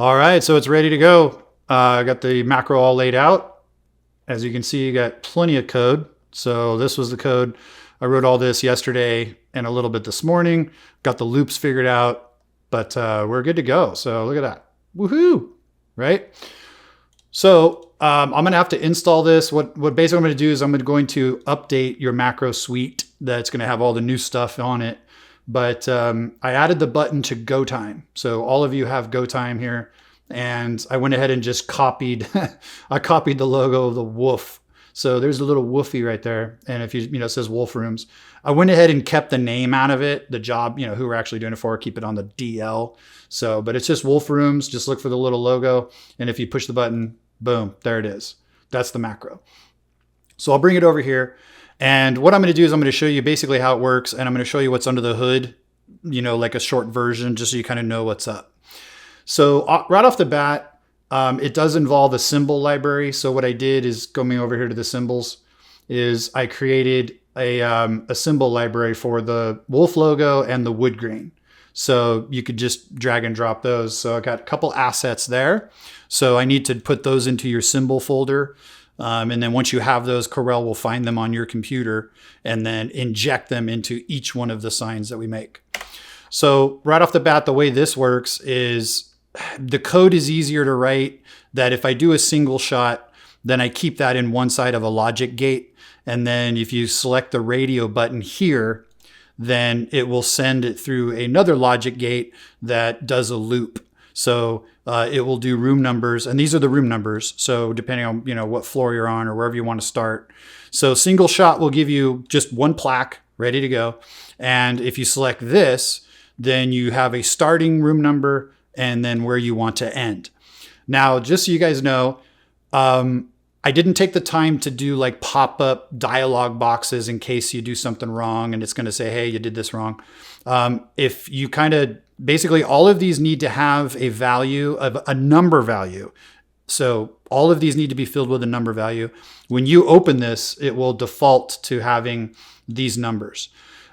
All right, so it's ready to go. I got the macro all laid out. As you can see, you got plenty of code. So this was the code. I wrote all this yesterday and a little bit this morning. Got the loops figured out, but we're good to go. So look at that. Woohoo, right? So I'm going to have to install this. What basically I'm going to do is I'm going to update your macro suite that's going to have all the new stuff on it. But I added the button to go time. So all of you have go time here. And I went ahead and just copied, I copied the logo of the wolf. So there's a little woofy right there. And if it says wolf rooms, I went ahead and kept the name out of it, the job, who we're actually doing it for, keep it on the DL. So, but it's just wolf rooms. Just look for the little logo. And if you push the button, boom, there it is. That's the macro. So I'll bring it over here. And what I'm going to do is I'm going to show you basically how it works. And I'm going to show you what's under the hood, like a short version, just so you kind of know what's up. So right off the bat, it does involve a symbol library. So what I did is going over here to the symbols is I created a symbol library for the wolf logo and the wood grain. So you could just drag and drop those. So I got a couple assets there. So I need to put those into your symbol folder. And then once you have those, Corel will find them on your computer and then inject them into each one of the signs that we make. So right off the bat, the way this works is the code is easier to write, that if I do a single shot, then I keep that in one side of a logic gate. And then if you select the radio button here, then it will send it through another logic gate that does a loop. So it will do room numbers, and these are the room numbers. So depending on what floor you're on or wherever you want to start. So single shot will give you just one plaque ready to go. And if you select this, then you have a starting room number and then where you want to end. Now, just so you guys know, I didn't take the time to do like pop-up dialog boxes in case you do something wrong and it's going to say, hey, you did this wrong. If you basically all of these need to have a value of a number value. So all of these need to be filled with a number value. When you open this, it will default to having these numbers.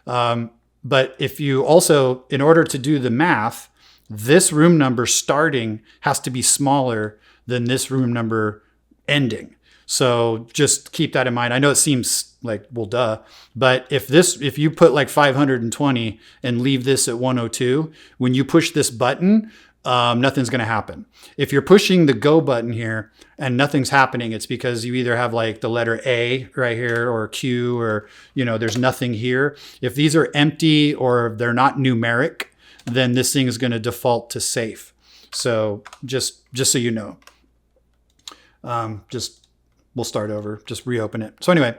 But if you also, in order to do the math, this room number starting has to be smaller than this room number ending. So just keep that in mind. I know it seems like, well, duh, but if you put like 520 and leave this at 102, when you push this button, nothing's going to happen. If you're pushing the go button here and nothing's happening, it's because you either have like the letter A right here or Q or, there's nothing here. If these are empty or they're not numeric, then this thing is going to default to safe. So just so you know, we'll start over, just reopen it. So anyway,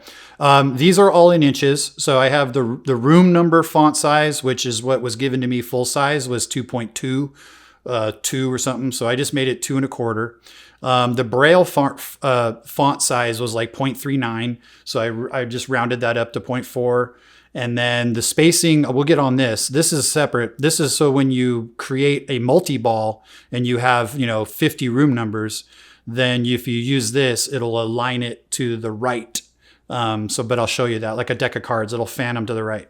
these are all in inches. So I have the room number font size, which is what was given to me full size was 2.2 or something. So I just made it 2 1/4. The Braille font size was like 0.39. So I just rounded that up to 0.4. And then the spacing, we'll get on this. This is separate. This is so when you create a multi-ball and you have, 50 room numbers, then if you use this, it'll align it to the right. But I'll show you that like a deck of cards, it'll fan them to the right.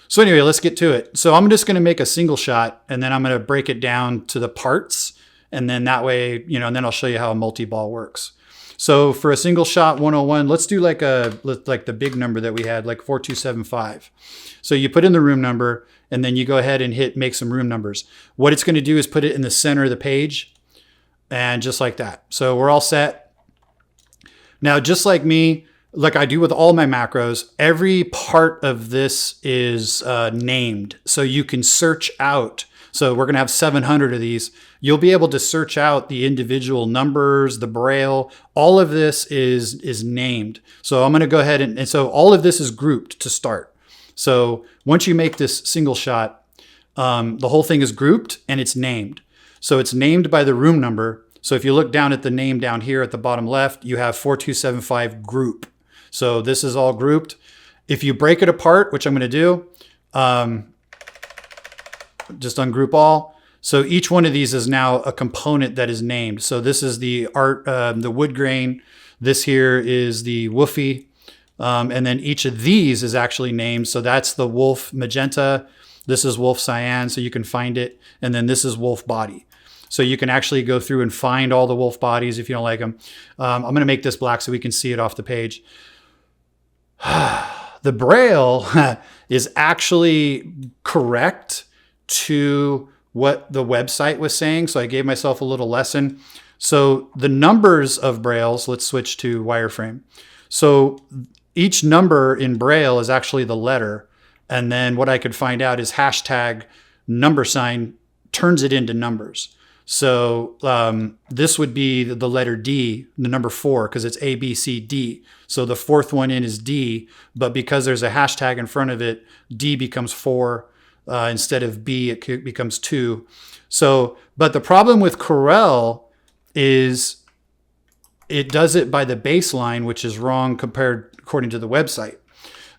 So anyway, let's get to it. So I'm just going to make a single shot and then I'm going to break it down to the parts. And then that way, and then I'll show you how a multi-ball works. So for a single shot 101, let's do like the big number that we had, like 4275. So you put in the room number and then you go ahead and make some room numbers. What it's going to do is put it in the center of the page and just like that. So we're all set. Now, just like me, like I do with all my macros, every part of this is named. So you can search out. So we're going to have 700 of these. You'll be able to search out the individual numbers, the Braille. All of this is named. So I'm going to go ahead and so all of this is grouped to start. So once you make this single shot, the whole thing is grouped and it's named. So it's named by the room number. So if you look down at the name down here at the bottom left, you have 4275 group. So this is all grouped. If you break it apart, which I'm going to do, just ungroup all. So each one of these is now a component that is named. So this is the the wood grain. This here is the woofy. And then each of these is actually named. So that's the wolf magenta. This is wolf cyan, so you can find it. And then this is wolf body. So you can actually go through and find all the wolf bodies if you don't like them. I'm going to make this black so we can see it off the page. The Braille is actually correct to what the website was saying. So I gave myself a little lesson. So the numbers of Brailles, let's switch to wireframe. So each number in Braille is actually the letter. And then what I could find out is hashtag number sign turns it into numbers. So this would be the letter D, the number 4, because it's A, B, C, D. So the fourth one in is D, but because there's a hashtag in front of it, D becomes 4. Instead of B, it becomes 2. So, but the problem with Corel is it does it by the baseline, which is wrong according to the website.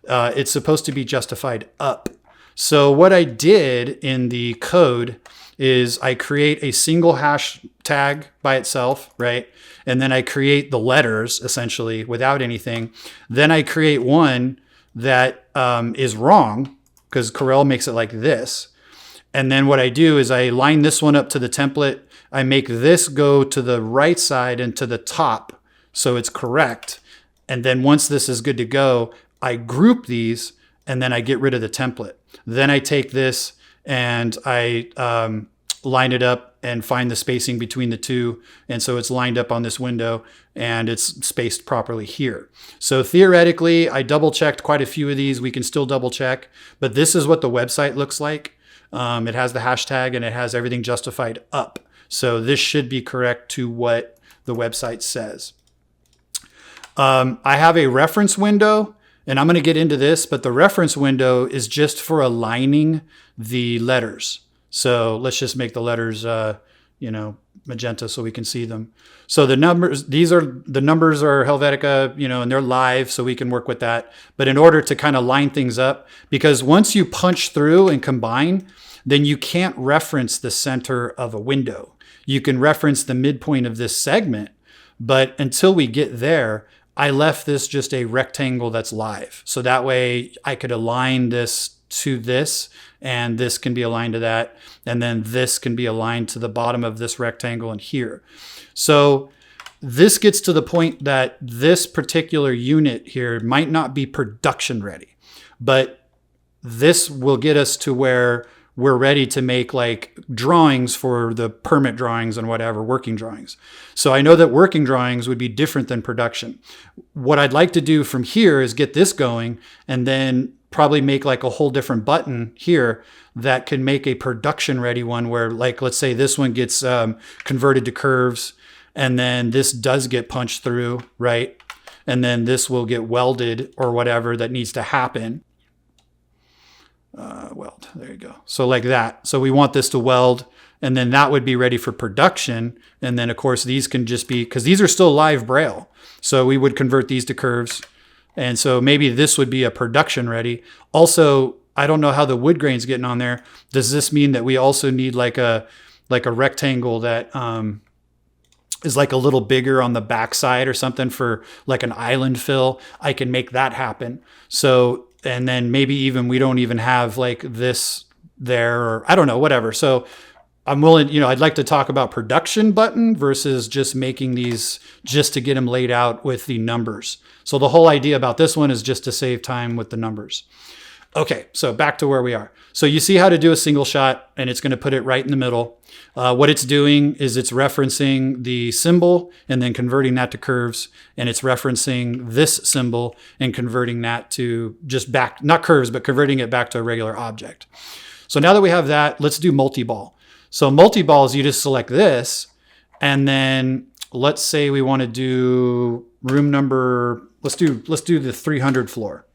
It's supposed to be justified up. So what I did in the code is I create a single hashtag by itself, right? And then I create the letters essentially without anything. Then I create one that is wrong because Corel makes it like this. And then what I do is I line this one up to the template. I make this go to the right side and to the top so it's correct. And then once this is good to go, I group these and then I get rid of the template. Then I take this and I line it up and find the spacing between the two. And so it's lined up on this window and it's spaced properly here. So theoretically, I double checked quite a few of these. We can still double check, but this is what the website looks like. It has the hashtag and it has everything justified up. So this should be correct to what the website says. I have a reference window. And I'm going to get into this, but the reference window is just for aligning the letters. So let's just make the letters, magenta so we can see them. So the numbers, the numbers are Helvetica, and they're live, so we can work with that. But in order to kind of line things up, because once you punch through and combine, then you can't reference the center of a window. You can reference the midpoint of this segment, but until we get there, I left this just a rectangle that's live. So that way I could align this to this, and this can be aligned to that. And then this can be aligned to the bottom of this rectangle and here. So this gets to the point that this particular unit here might not be production ready, but this will get us to where we're ready to make like drawings for the permit drawings and whatever, working drawings. So I know that working drawings would be different than production. What I'd like to do from here is get this going and then probably make like a whole different button here that can make a production ready one where, like, let's say this one gets converted to curves and then this does get punched through, right? And then this will get welded or whatever that needs to happen. Weld, there you go. So like that. So we want this to weld and then that would be ready for production. And then of course these can just be, because these are still live Braille. So we would convert these to curves. And so maybe this would be a production ready. Also, I don't know how the wood grain's getting on there. Does this mean that we also need like a rectangle that is like a little bigger on the backside or something for like an island fill? I can make that happen. So, and then maybe even we don't even have like this there, or I don't know, whatever. So I'm willing, I'd like to talk about production button versus just making these just to get them laid out with the numbers. So the whole idea about this one is just to save time with the numbers. Okay, so back to where we are. So you see how to do a single shot, and it's going to put it right in the middle. What it's doing is it's referencing the symbol and then converting that to curves, and it's referencing this symbol and converting that to just back, not curves, but converting it back to a regular object. So now that we have that, let's do multi-ball. So multi-ball is you just select this, and then let's say we want to do room number, let's do the 300 floor.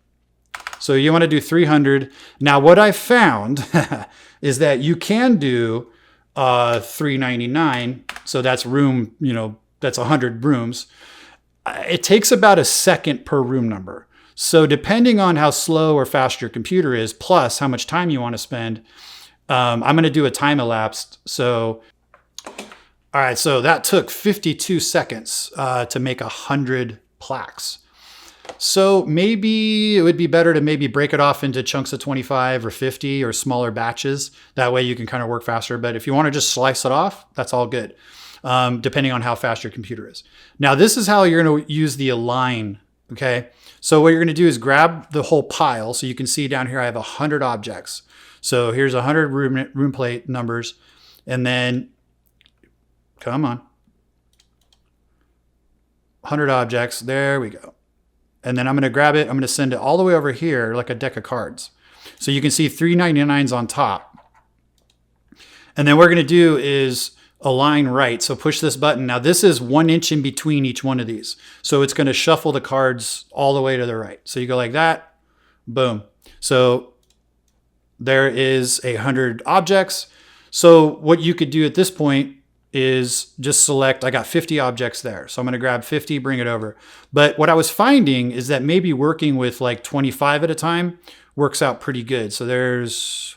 So you want to do 300. Now what I found is that you can do 399. So that's room, that's 100 rooms. It takes about a second per room number. So depending on how slow or fast your computer is, plus how much time you want to spend, I'm going to do a time elapsed. So, all right, so that took 52 seconds to make 100 plaques. So maybe it would be better to maybe break it off into chunks of 25 or 50 or smaller batches. That way you can kind of work faster. But if you want to just slice it off, that's all good, depending on how fast your computer is. Now, this is how you're going to use the align. Okay. So what you're going to do is grab the whole pile. So you can see down here, I have 100 objects. So here's 100 room plate numbers. And then, come on, 100 objects. There we go. And then I'm going to grab it. I'm going to send it all the way over here like a deck of cards. So you can see 399's on top. And then what we're going to do is align right. So push this button. Now this is 1 inch in between each one of these. So it's going to shuffle the cards all the way to the right. So you go like that. Boom. So there is 100 objects. So what you could do at this point is just select, I got 50 objects there. So I'm going to grab 50, bring it over. But what I was finding is that maybe working with like 25 at a time works out pretty good. So there's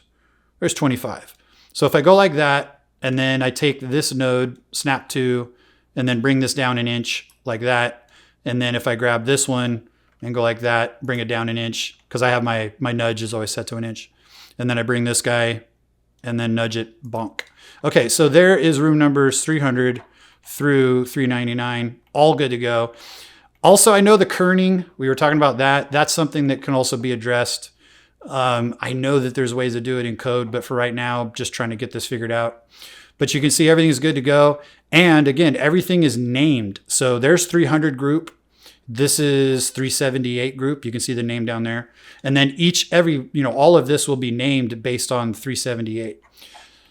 25. So if I go like that, and then I take this node, snap to, and then bring this down 1 inch like that. And then if I grab this one and go like that, bring it down 1 inch, because I have my nudge is always set to 1 inch. And then I bring this guy and then nudge it, bonk. Okay, so there is room numbers 300 through 399, all good to go. Also, I know the kerning, we were talking about that. That's something that can also be addressed. I know that there's ways to do it in code, but for right now, just trying to get this figured out. But you can see everything is good to go. And again, everything is named. So there's 300 group. This is 378 group. You can see the name down there. And then all of this will be named based on 378.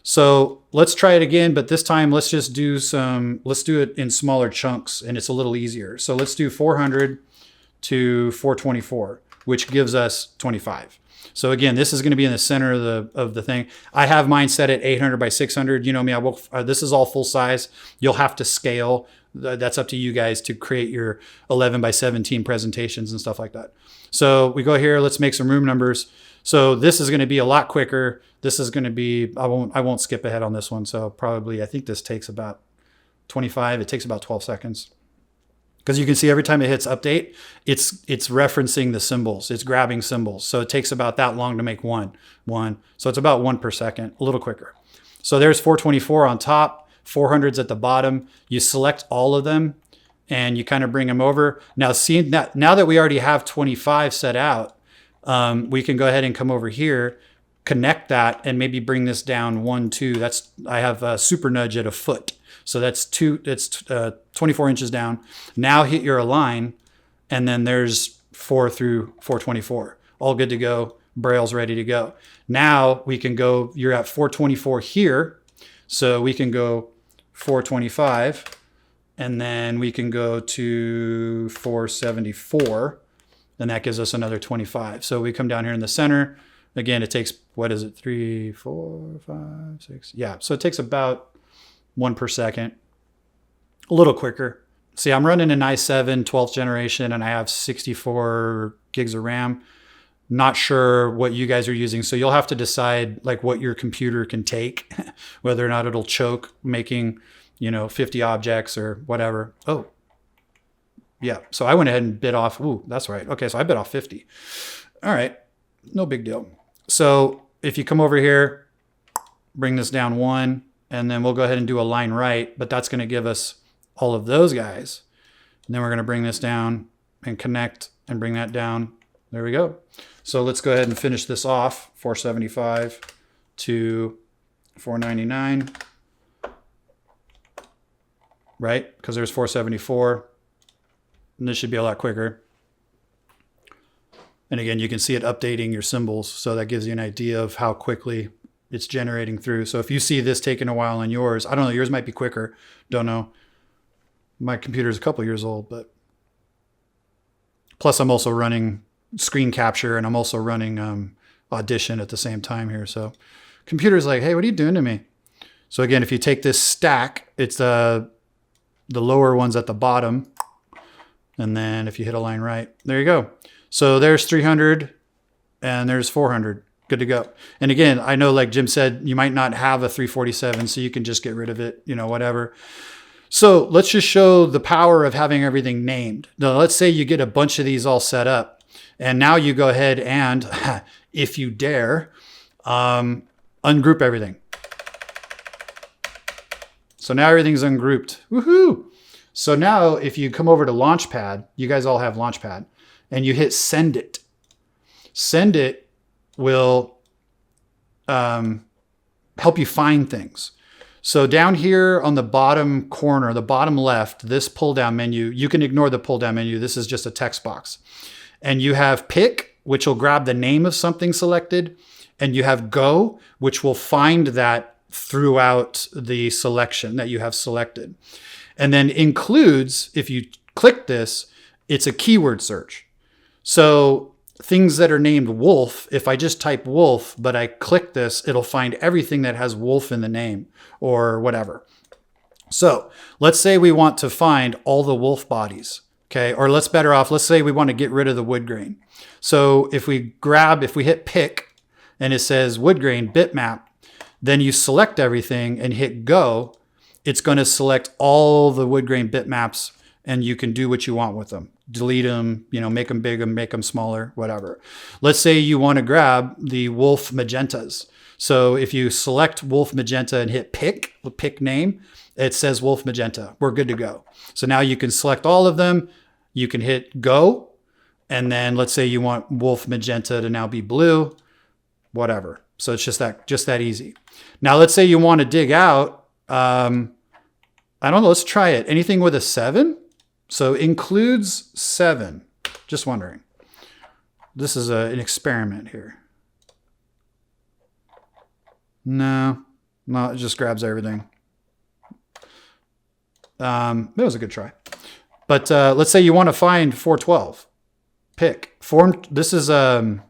So let's try it again, but this time let's do it in smaller chunks and it's a little easier. So let's do 400 to 424, which gives us 25. So again, this is going to be in the center of the thing. I have mine set at 800 by 600. You know me, this is all full size. You'll have to scale. That's up to you guys to create your 11 by 17 presentations and stuff like that. So we go here, let's make some room numbers. So this is going to be a lot quicker. This is going to be, I won't skip ahead on this one. So probably, I think this takes about 25. It takes about 12 seconds. Because you can see every time it hits update, it's referencing the symbols. It's grabbing symbols. So it takes about that long to make one. So it's about 1 per second, a little quicker. So there's 424 on top, 400's at the bottom. You select all of them and you kind of bring them over. Now, now that we already have 25 set out, we can go ahead and come over here, connect that, and maybe bring this down 1, 2. I have a super nudge at a foot. So that's 24 inches down. Now hit your align, and then there's 4 through 424. All good to go. Braille's ready to go. Now we can go, you're at 424 here. So we can go 425, and then we can go to 474, and that gives us another 25. So we come down here in the center. Again, it takes, 3, 4, 5, 6. Yeah, so it takes about 1 per second, a little quicker. See, I'm running an i7 12th generation and I have 64 gigs of RAM. Not sure what you guys are using. So you'll have to decide like what your computer can take, whether or not it'll choke making, 50 objects or whatever. Oh, yeah. So I went ahead and bit off. Ooh, that's right. Okay. So I bit off 50. All right. No big deal. So if you come over here, bring this down 1, and then we'll go ahead and do a line right, but that's going to give us all of those guys. And then we're going to bring this down and connect and bring that down. There we go. So let's go ahead and finish this off. 475 to 499, right? Because there's 474. And this should be a lot quicker. And again, you can see it updating your symbols. So that gives you an idea of how quickly it's generating through. So if you see this taking a while on yours, I don't know, yours might be quicker. Don't know. My computer is a couple years old, but plus I'm also running screen capture and I'm also running Audition at the same time here. So computer's like, hey, what are you doing to me? So again, if you take this stack, it's the lower ones at the bottom. And then if you hit a line right, there you go. So there's 300 and there's 400. Good to go. And again, I know like Jim said, you might not have a 347, so you can just get rid of it, whatever. So let's just show the power of having everything named. Now, let's say you get a bunch of these all set up, and now you go ahead and, if you dare, ungroup everything. So now everything's ungrouped. Woohoo! So now if you come over to Launchpad, you guys all have Launchpad, and you hit Send It. Send It will help you find things. So down here on the bottom corner, the bottom left, this pull down menu, you can ignore the pull down menu. This is just a text box. And you have Pick, which will grab the name of something selected. And you have Go, which will find that throughout the selection that you have selected. And then Includes, if you click this, it's a keyword search. So things that are named wolf, if I just type wolf, but I click this, it'll find everything that has wolf in the name or whatever. So let's say we want to find all the wolf bodies, okay? Or let's say we want to get rid of the wood grain. So if we hit Pick and it says wood grain bitmap, then you select everything and hit Go, it's going to select all the wood grain bitmaps and you can do what you want with them. Delete them, make them big, make them smaller, whatever. Let's say you want to grab the wolf magentas. So if you select wolf magenta and hit pick name, it says wolf magenta. We're good to go. So now you can select all of them. You can hit Go. And then let's say you want wolf magenta to now be blue, whatever. So it's just that easy. Now let's say you want to dig out, I don't know, let's try it. Anything with a 7? So Includes 7. Just wondering. This is an experiment here. No, it just grabs everything. It was a good try. But let's say you want to find 412. Pick. This is a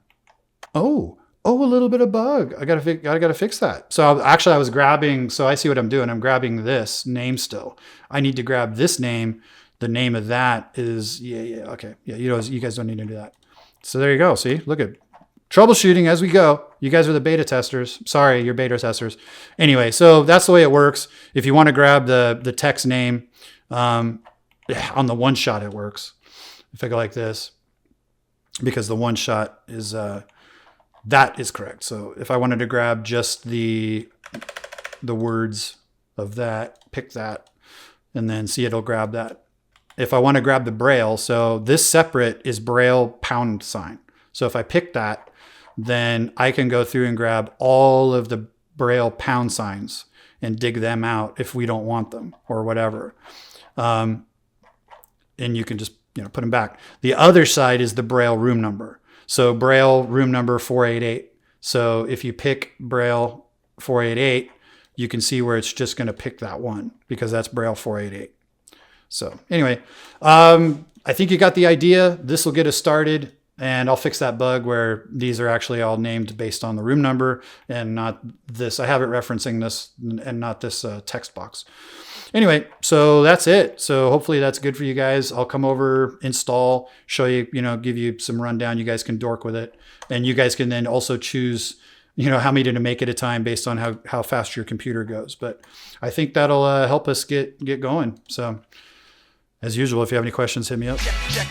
little bit of bug. I gotta fix that. So actually I was grabbing, so I see what I'm doing. I'm grabbing this name still. I need to grab this name. The name of that is, okay. Yeah, you guys don't need to do that. So there you go. See, look at troubleshooting as we go. You guys are the beta testers. Sorry, you're beta testers. Anyway, so that's the way it works. If you want to grab the text name, on the one shot it works. If I go like this, because the one shot is, that is correct. So if I wanted to grab just the words of that, pick that, and then see it'll grab that. If I want to grab the Braille, so this separate is Braille $. So if I pick that, then I can go through and grab all of the Braille $signs and dig them out if we don't want them or whatever. And you can just put them back. The other side is the Braille room number. So Braille room number 488. So if you pick Braille 488, you can see where it's just going to pick that one because that's Braille 488. So anyway, I think you got the idea. This will get us started, and I'll fix that bug where these are actually all named based on the room number and not this. I have it referencing this and not this text box. Anyway, so that's it. So hopefully that's good for you guys. I'll come over, install, show you, give you some rundown. You guys can dork with it. And you guys can then also choose, how many to make at a time based on how fast your computer goes. But I think that'll help us get going. So as usual, if you have any questions, hit me up. Check